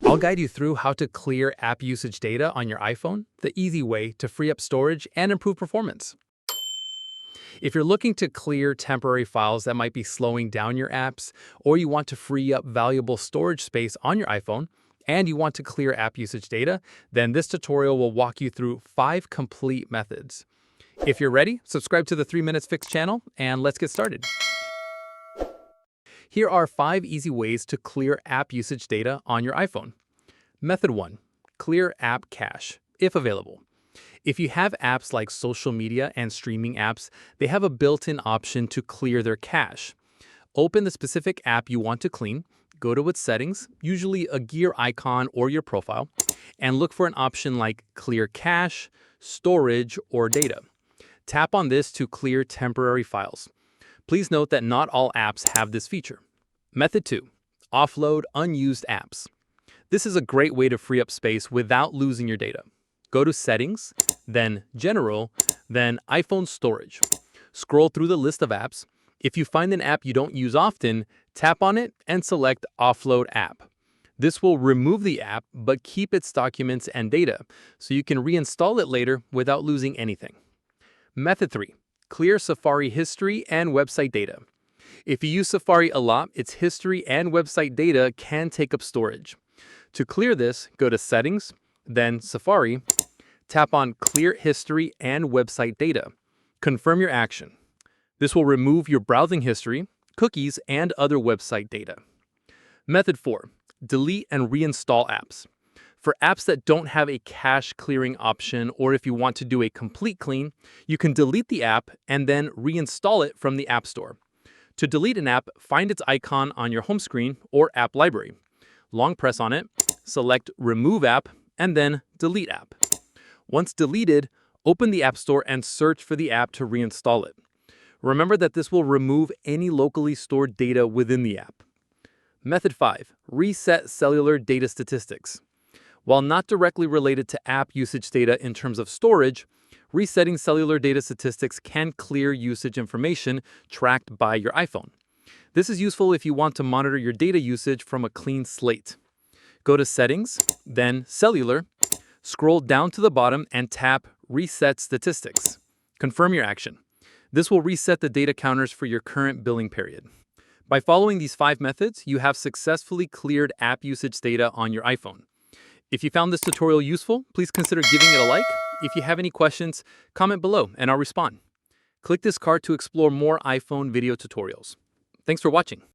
I'll guide you through how to clear app usage data on your iPhone, the easy way to free up storage and improve performance. If you're looking to clear temporary files that might be slowing down your apps, or you want to free up valuable storage space on your iPhone, and you want to clear app usage data, then this tutorial will walk you through 5 complete methods. If you're ready, subscribe to the 3 Minutes Fix channel, and let's get started. Here are 5 easy ways to clear app usage data on your iPhone. Method 1. Clear app cache, if available. If you have apps like social media and streaming apps, they have a built-in option to clear their cache. Open the specific app you want to clean, go to its settings, usually a gear icon or your profile, and look for an option like Clear Cache, Storage, or Data. Tap on this to clear temporary files. Please note that not all apps have this feature. Method 2. Offload unused apps. This is a great way to free up space without losing your data. Go to Settings, then General, then iPhone Storage. Scroll through the list of apps. If you find an app you don't use often, tap on it and select Offload App. This will remove the app but keep its documents and data, so you can reinstall it later without losing anything. Method 3. Clear Safari history and website data. If you use Safari a lot, its history and website data can take up storage. To clear this, go to Settings, then Safari, tap on Clear History and Website Data. Confirm your action. This will remove your browsing history, cookies, and other website data. Method 4. Delete and reinstall apps. For apps that don't have a cache clearing option, or if you want to do a complete clean, you can delete the app and then reinstall it from the App Store. To delete an app, find its icon on your home screen or app library. Long press on it, select Remove App, and then Delete App. Once deleted, open the App Store and search for the app to reinstall it. Remember that this will remove any locally stored data within the app. Method 5. Reset cellular data statistics. While not directly related to app usage data in terms of storage, resetting cellular data statistics can clear usage information tracked by your iPhone. This is useful if you want to monitor your data usage from a clean slate. Go to Settings, then Cellular, scroll down to the bottom and tap Reset Statistics. Confirm your action. This will reset the data counters for your current billing period. By following these 5 methods, you have successfully cleared app usage data on your iPhone. If you found this tutorial useful, please consider giving it a like. If you have any questions, comment below and I'll respond. Click this card to explore more iPhone video tutorials. Thanks for watching.